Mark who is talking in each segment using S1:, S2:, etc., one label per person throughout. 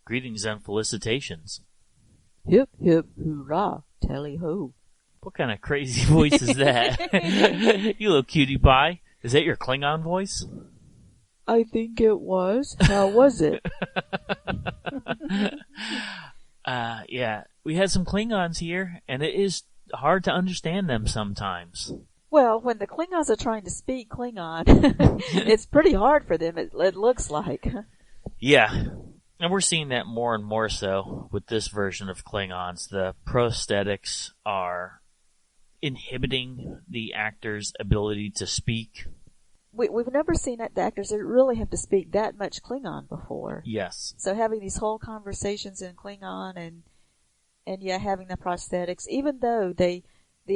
S1: Greetings and felicitations.
S2: Hip, hip, hoorah, tally-ho.
S1: What kind of crazy voice is that? You little cutie pie. Is that your Klingon voice?
S2: I think it was. How was it?
S1: Yeah. We had some Klingons here, and it is hard to understand them sometimes.
S2: Well, when the Klingons are trying to speak Klingon, it's pretty hard for them, it looks like.
S1: Yeah. And we're seeing that more and more so with this version of Klingons. The prosthetics are inhibiting the actor's ability to speak.
S2: We've never seen the actors that really have to speak that much Klingon before.
S1: Yes.
S2: So having these whole conversations in Klingon and yeah, having the prosthetics, even though the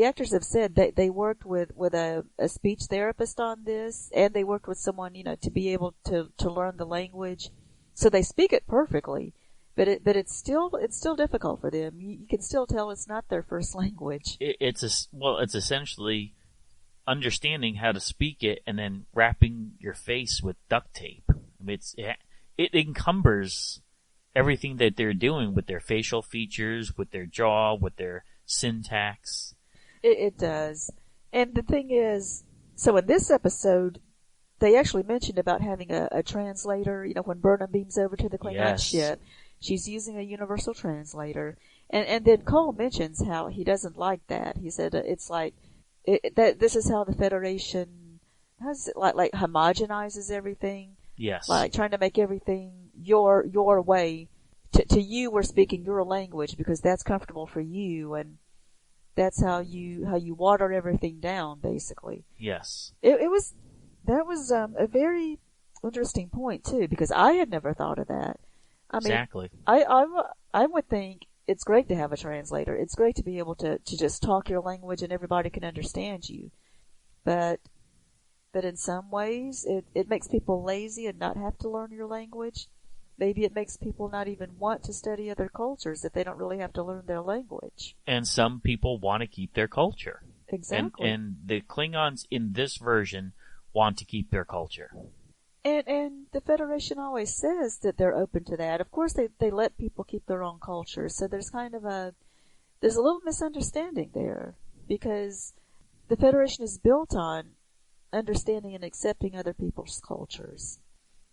S2: actors have said that they worked with a speech therapist on this, and they worked with someone, to be able to learn the language. So they speak it perfectly, but it's still difficult for them. You can still tell it's not their first language.
S1: It's essentially understanding how to speak it and then wrapping your face with duct tape. I mean, it encumbers everything that they're doing with their facial features, with their jaw, with their syntax.
S2: It does. And the thing is, so in this episode, they actually mentioned about having a translator, when Burnham beams over to the Klingon ship. She's using a universal translator. And then Cole mentions how he doesn't like that. He said it's like, that this is how the Federation, like homogenizes everything.
S1: Yes.
S2: Like trying to make everything your way. To you, we're speaking your language because that's comfortable for you, and that's how you water everything down, basically.
S1: Yes.
S2: That was a very interesting point too, because I had never thought of that. I mean,
S1: exactly.
S2: I would think it's great to have a translator. It's great to be able to just talk your language and everybody can understand you. But in some ways, it makes people lazy and not have to learn your language. Maybe it makes people not even want to study other cultures if they don't really have to learn their language.
S1: And some people want to keep their culture.
S2: Exactly.
S1: And the Klingons in this version want to keep their culture.
S2: And the Federation always says that they're open to that. Of course, they let people keep their own culture. So there's kind of there's a little misunderstanding there, because the Federation is built on understanding and accepting other people's cultures.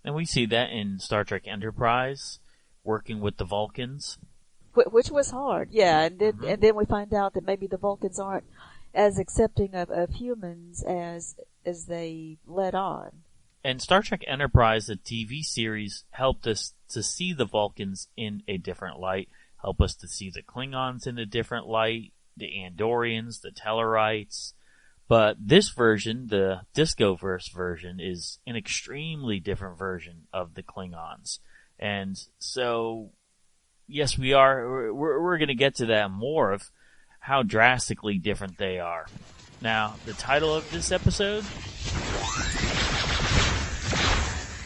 S1: And we see that in Star Trek Enterprise, working with the Vulcans.
S2: Which was hard, yeah. And then we find out that maybe the Vulcans aren't as accepting of humans as they let on.
S1: And Star Trek Enterprise, the TV series, helped us to see the Vulcans in a different light, help us to see the Klingons in a different light, the Andorians, the Tellarites. But this version, the Discoverse version, is an extremely different version of the Klingons. And so, yes, we're going to get to that more of how drastically different they are. Now, the title of this episode?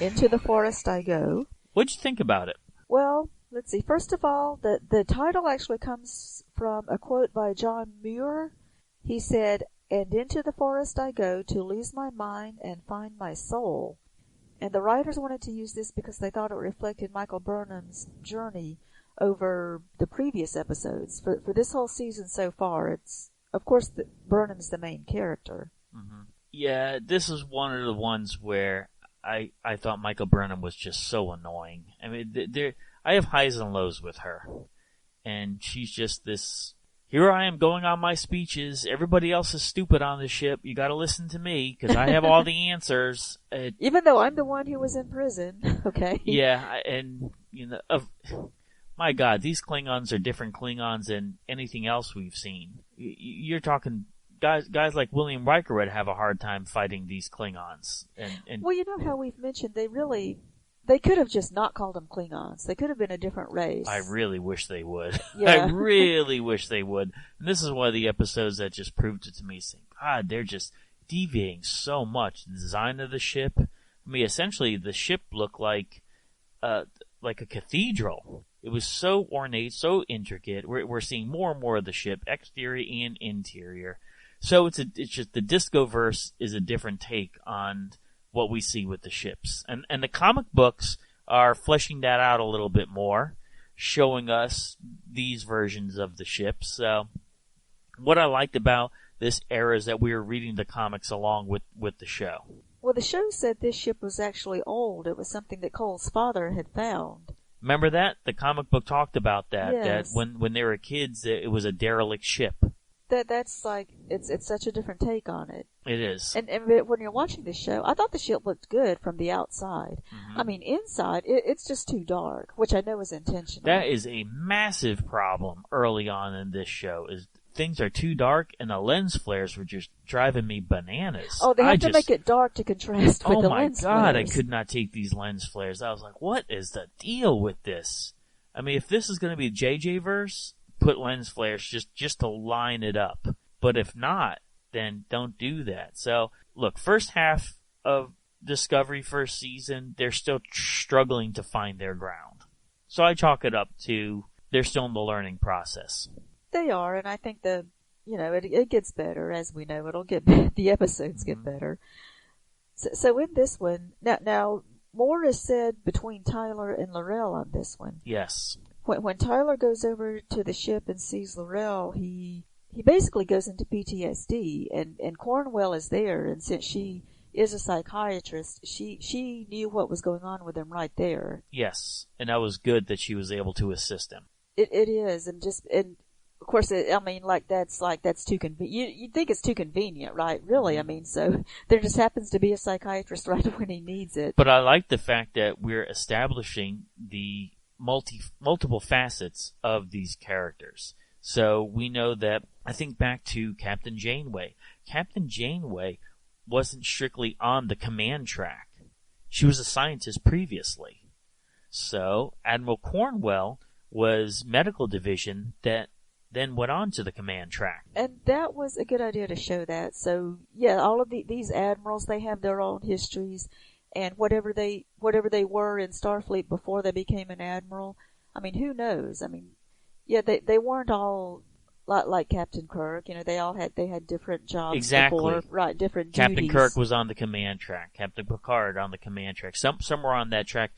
S2: Into the Forest I Go.
S1: What'd you think about it?
S2: Well, let's see. First of all, the title actually comes from a quote by John Muir. He said, "And into the forest I go to lose my mind and find my soul." And the writers wanted to use this because they thought it reflected Michael Burnham's journey over the previous episodes. For this whole season so far, it's, of course, Burnham's the main character.
S1: Mm-hmm. Yeah, this is one of the ones where I thought Michael Burnham was just so annoying. I mean, I have highs and lows with her. And she's just this, here I am going on my speeches. Everybody else is stupid on the ship. You gotta listen to me, because I have all the answers.
S2: Even though I'm the one who was in prison, okay?
S1: Yeah, and, my God, these Klingons are different Klingons than anything else we've seen. You're talking guys like William Riker would have a hard time fighting these Klingons. And
S2: well, you know how we've mentioned they could have just not called them Klingons. They could have been a different race.
S1: I really wish they would.
S2: Yeah.
S1: I really wish they would. And this is one of the episodes that just proved it to me, saying, God, they're just deviating so much. The design of the ship. I mean, essentially, the ship looked like a cathedral. It was so ornate, so intricate. We're seeing more and more of the ship, exterior and interior. So it's just the Discoverse is a different take on what we see with the ships. And the comic books are fleshing that out a little bit more. showing us these versions of the ships. So what I liked about this era is that we were reading the comics along with the show.
S2: Well, the show said this ship was actually old. It was something that Cole's father had found.
S1: Remember that? The comic book talked about that.
S2: Yes.
S1: That when they were kids, it was a derelict ship.
S2: That's like, it's such a different take on it.
S1: It is.
S2: And when you're watching the show, I thought the ship looked good from the outside.
S1: Mm-hmm.
S2: I mean, inside, it's just too dark, which I know is intentional.
S1: That is a massive problem early on in this show, is things are too dark, and the lens flares were just driving me bananas.
S2: Oh, they have to make it dark to contrast with the lens flares. Oh my God,
S1: I could not take these lens flares. I was like, what is the deal with this? I mean, if this is going to be JJ verse, put lens flares just to line it up. But if not, then don't do that. So, look, first half of Discovery first season, they're still struggling to find their ground. So I chalk it up to they're still in the learning process.
S2: They are, and I think it gets better, as we know. The episodes get better. So in this one, now more is said between Tyler and Laurel on this one.
S1: Yes.
S2: When Tyler goes over to the ship and sees Laurel, he basically goes into PTSD, and Cornwell is there, and since she is a psychiatrist, she knew what was going on with him right there.
S1: Yes, and that was good that she was able to assist him.
S2: It is, and of course, that's too convenient. You'd think it's too convenient, right? Really, I mean, so there just happens to be a psychiatrist right when he needs it.
S1: But I like the fact that we're establishing the multiple facets of these characters. So we know that, I think back to Captain Janeway. Captain Janeway wasn't strictly on the command track. She was a scientist previously. So Admiral Cornwell was medical division that then went on to the command track.
S2: And that was a good idea to show that. So, yeah, all of these admirals, they have their own histories, and whatever they were in Starfleet before they became an admiral, I mean, who knows? I mean, yeah, they weren't all like Captain Kirk. You know, they had different jobs.
S1: Exactly.
S2: Before, right, different
S1: Captain
S2: duties.
S1: Kirk was on the command track. Captain Picard on the command track. Somewhere on that track,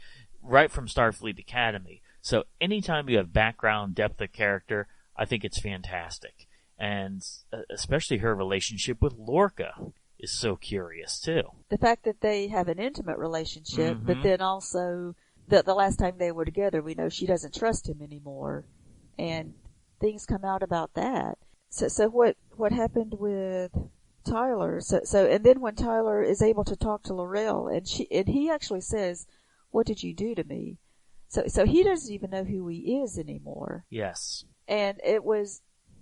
S1: right from Starfleet Academy. So anytime you have background, depth of character, I think it's fantastic. And especially her relationship with Lorca is so curious, too.
S2: The fact that they have an intimate relationship,
S1: Mm-hmm.
S2: but then also the last time they were together, we know she doesn't trust him anymore. And things come out about that. So what happened with Tyler? So and then when Tyler is able to talk to Laurel, and he actually says, "What did you do to me?" So he doesn't even know who he is anymore.
S1: Yes.
S2: And it was,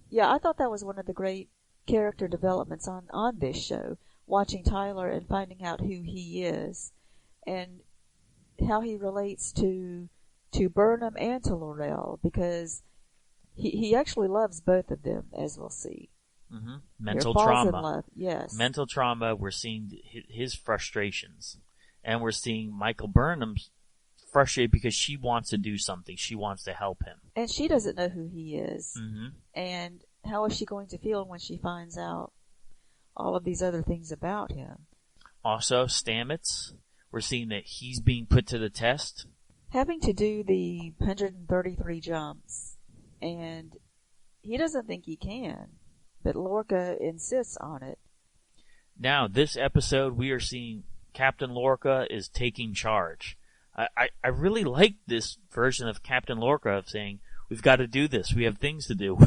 S2: yeah, I thought that was one of the great character developments on this show, watching Tyler and finding out who he is and how he relates to Burnham and to Laurel, because he actually loves both of them, as we'll see.
S1: Mm-hmm. Mental
S2: falls
S1: trauma.
S2: in love. Yes.
S1: Mental trauma, we're seeing his frustrations. And we're seeing Michael Burnham's frustrated because she wants to do something. She wants to help him.
S2: And she doesn't know who he is.
S1: Mm-hmm.
S2: And how is she going to feel when she finds out all of these other things about him?
S1: Also, Stamets, we're seeing that he's being put to the test.
S2: Having to do the 133 jumps, and he doesn't think he can, but Lorca insists on it.
S1: Now, this episode, we are seeing Captain Lorca is taking charge. I really like this version of Captain Lorca of saying, we've got to do this. We have things to do.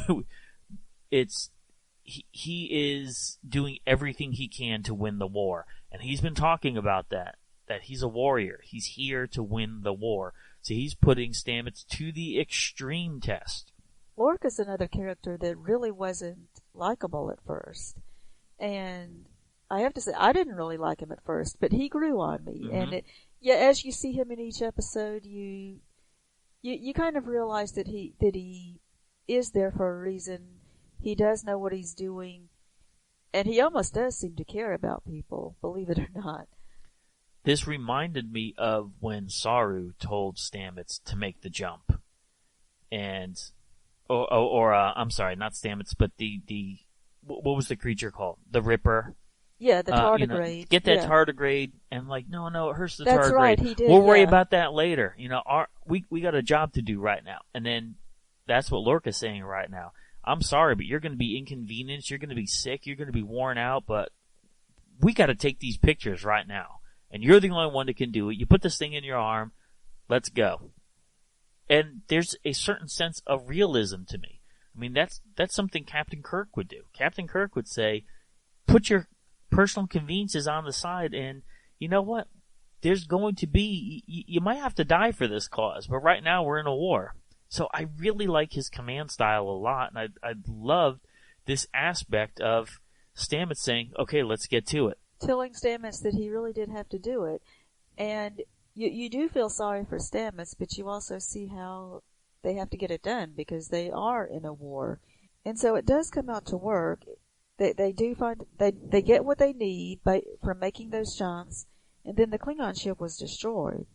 S1: He is doing everything he can to win the war. And he's been talking about that he's a warrior. He's here to win the war. So he's putting Stamets to the extreme test.
S2: Lorca's another character that really wasn't likable at first. And I have to say, I didn't really like him at first, but he grew on me.
S1: Mm-hmm.
S2: And as you see him in each episode, you kind of realize that he is there for a reason. He does know what he's doing, and he almost does seem to care about people, believe it or not.
S1: This reminded me of when Saru told Stamets to make the jump. And, I'm sorry, not Stamets, but the what was the creature called? The Ripper.
S2: Yeah, the tardigrade.
S1: Get that
S2: yeah.
S1: tardigrade, and like, no, it hurts the
S2: That's
S1: tardigrade.
S2: right, he did.
S1: We'll worry
S2: yeah.
S1: about that later. We got a job to do right now. And then that's what Lorca's saying right now. I'm sorry, but you're going to be inconvenienced. You're going to be sick. You're going to be worn out. But we got to take these pictures right now. And you're the only one that can do it. You put this thing in your arm. Let's go. And there's a certain sense of realism to me. I mean, that's something Captain Kirk would do. Captain Kirk would say, put your personal conveniences on the side, and you know what? There's going to be, you might have to die for this cause, but right now we're in a war. So I really like his command style a lot, and I loved this aspect of Stamets saying, okay, let's get to it.
S2: Telling Stamets that he really did have to do it. And you do feel sorry for Stamets, but you also see how they have to get it done because they are in a war. And so it does come out to work. They do find they get what they need from making those jumps, and then the Klingon ship was destroyed.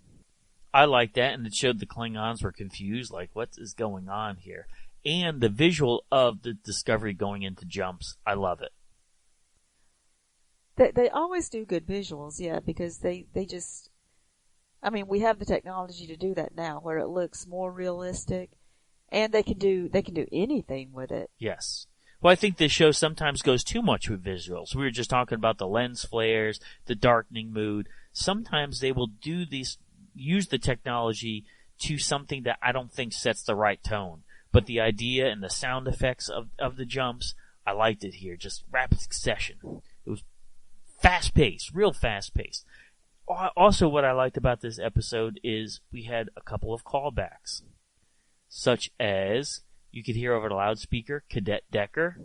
S1: I like that, and it showed the Klingons were confused, like, what is going on here? And the visual of the Discovery going into jumps, I love it.
S2: They always do good visuals, yeah, because they just, I mean, we have the technology to do that now, where it looks more realistic, and they can do anything with it.
S1: Yes. Well, I think this show sometimes goes too much with visuals. We were just talking about the lens flares, the darkening mood. Sometimes they will use the technology to something that I don't think sets the right tone. But the idea and the sound effects of the jumps, I liked it here. Just rapid succession. It was fast-paced, real fast-paced. Also, what I liked about this episode is we had a couple of callbacks, such as you could hear over the loudspeaker, Cadet Decker.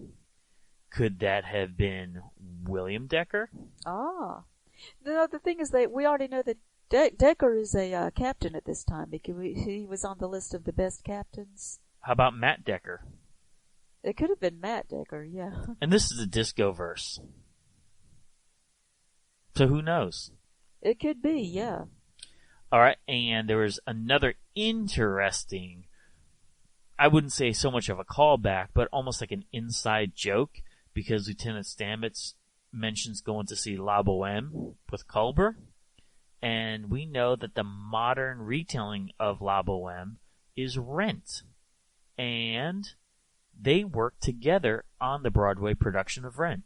S1: Could that have been William Decker?
S2: Ah. The thing is that we already know that Decker is a captain at this time because he was on the list of the best captains.
S1: How about Matt Decker?
S2: It could have been Matt Decker, yeah.
S1: And this is a Disco-verse. So who knows?
S2: It could be, yeah.
S1: Alright, and there was another interesting, I wouldn't say so much of a callback, but almost like an inside joke, because Lieutenant Stamets mentions going to see La Boheme with Culber, and we know that the modern retelling of La Boheme is Rent, and they work together on the Broadway production of Rent.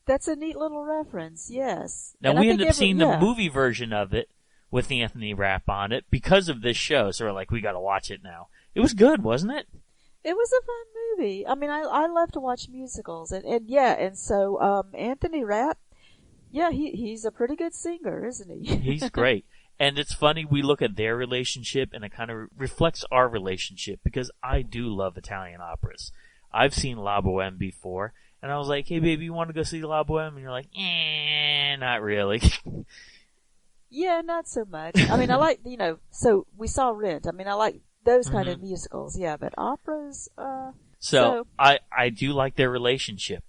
S2: That's a neat little reference, yes.
S1: Now, we ended up seeing the movie version of it with Anthony Rapp on it because of this show, so we're like, we gotta watch it now. It was good, wasn't it?
S2: It was a fun movie. I mean, I love to watch musicals, and so Anthony Rapp, yeah, he's a pretty good singer, isn't he?
S1: He's great. And it's funny, we look at their relationship, and it kind of reflects our relationship, because I do love Italian operas. I've seen La Boheme before, and I was like, hey, baby, you want to go see La Boheme? And you're like, not really.
S2: Yeah, not so much. I mean, I like, so we saw Rent. I mean, I like those kind of musicals, yeah, but operas,
S1: So, I do like their relationship.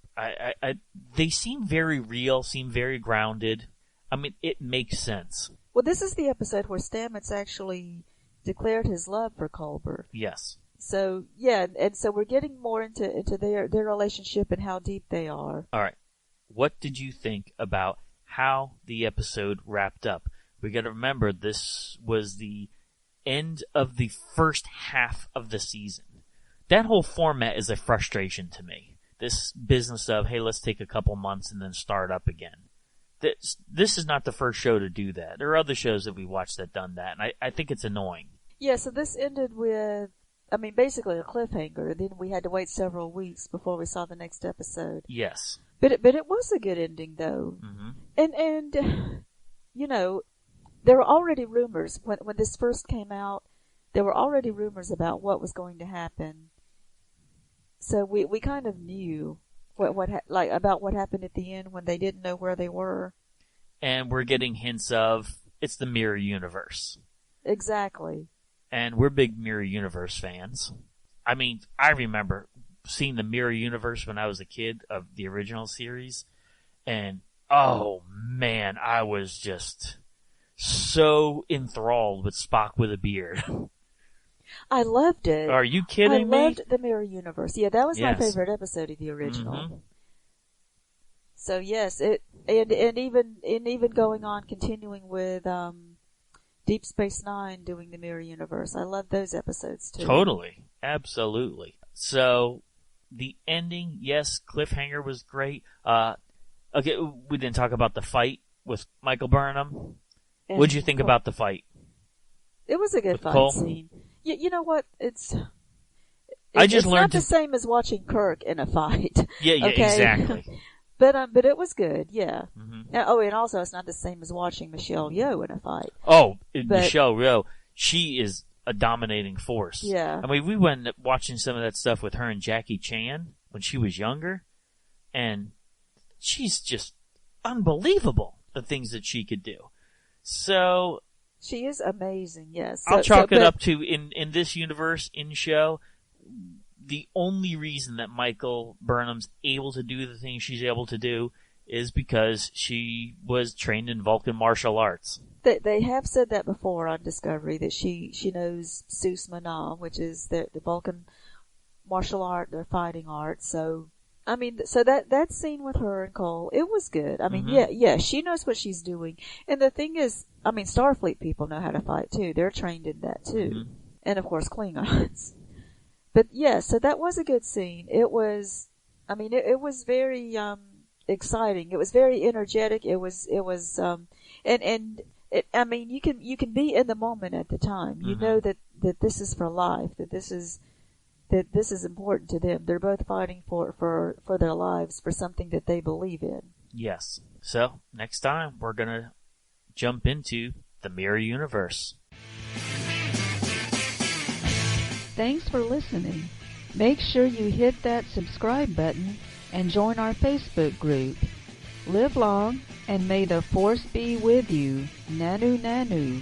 S1: They seem very real, seem very grounded. I mean, it makes sense.
S2: Well, this is the episode where Stamets actually declared his love for Culber.
S1: Yes.
S2: So, yeah, and so we're getting more into their relationship and how deep they are.
S1: All right. What did you think about how the episode wrapped up? We got to remember this was the end of the first half of the season. That whole format is a frustration to me. This business of, hey, let's take a couple months and then start up again. This is not the first show to do that. There are other shows that we watched that done that, and I think it's annoying.
S2: Yeah, so this ended with, I mean, basically a cliffhanger. Then we had to wait several weeks before we saw the next episode.
S1: Yes.
S2: But it was a good ending, though.
S1: Mm-hmm.
S2: And there were already rumors when this first came out. There were already rumors about what was going to happen. So we kind of knew about what happened at the end when they didn't know where they were.
S1: And we're getting hints of it's the Mirror Universe.
S2: Exactly.
S1: And we're big Mirror Universe fans. I mean, I remember seeing the Mirror Universe when I was a kid of the original series. And, oh man, I was just so enthralled with Spock with a beard.
S2: I loved it.
S1: Are you kidding me?
S2: I loved the Mirror Universe. Yeah, that was my
S1: Yes.
S2: favorite episode of the original.
S1: Mm-hmm.
S2: So yes, and even going on, continuing with Deep Space Nine, doing the Mirror Universe. I love those episodes too.
S1: Totally, absolutely. So the ending, yes, cliffhanger was great. Okay, we didn't talk about the fight with Michael Burnham. What'd you think about the fight?
S2: It was a good fight
S1: Cole?
S2: scene. You know what? It's
S1: learned
S2: not the same as watching Kirk in a fight.
S1: Yeah,
S2: okay?
S1: exactly.
S2: But it was good, yeah.
S1: Mm-hmm.
S2: And also it's not the same as watching Michelle Yeoh in a fight.
S1: Oh, Michelle Yeoh, she is a dominating force.
S2: Yeah.
S1: I mean, we went watching some of that stuff with her and Jackie Chan when she was younger, and she's just unbelievable, the things that she could do. So
S2: she is amazing, yes.
S1: I'll chalk it up to, in this universe, in show, the only reason that Michael Burnham's able to do the things she's able to do is because she was trained in Vulcan martial arts.
S2: They have said that before on Discovery, that she knows Sus Manam, which is the Vulcan martial art, their fighting art. So, I mean, so that scene with her and Cole, it was good. I mean, yeah, she knows what she's doing. And the thing is, I mean, Starfleet people know how to fight too. They're trained in that too. Mm-hmm. And of course, Klingons. But yeah, so that was a good scene. It was, I mean, it was very, exciting. It was very energetic. It was, I mean, you can be in the moment at the time. You know that this is for life, that this is important to them. They're both fighting for their lives, for something that they believe in.
S1: Yes. So, next time, we're gonna jump into the Mirror Universe.
S2: Thanks for listening. Make sure you hit that subscribe button and join our Facebook group. Live long, and may the Force be with you. Nanu Nanu.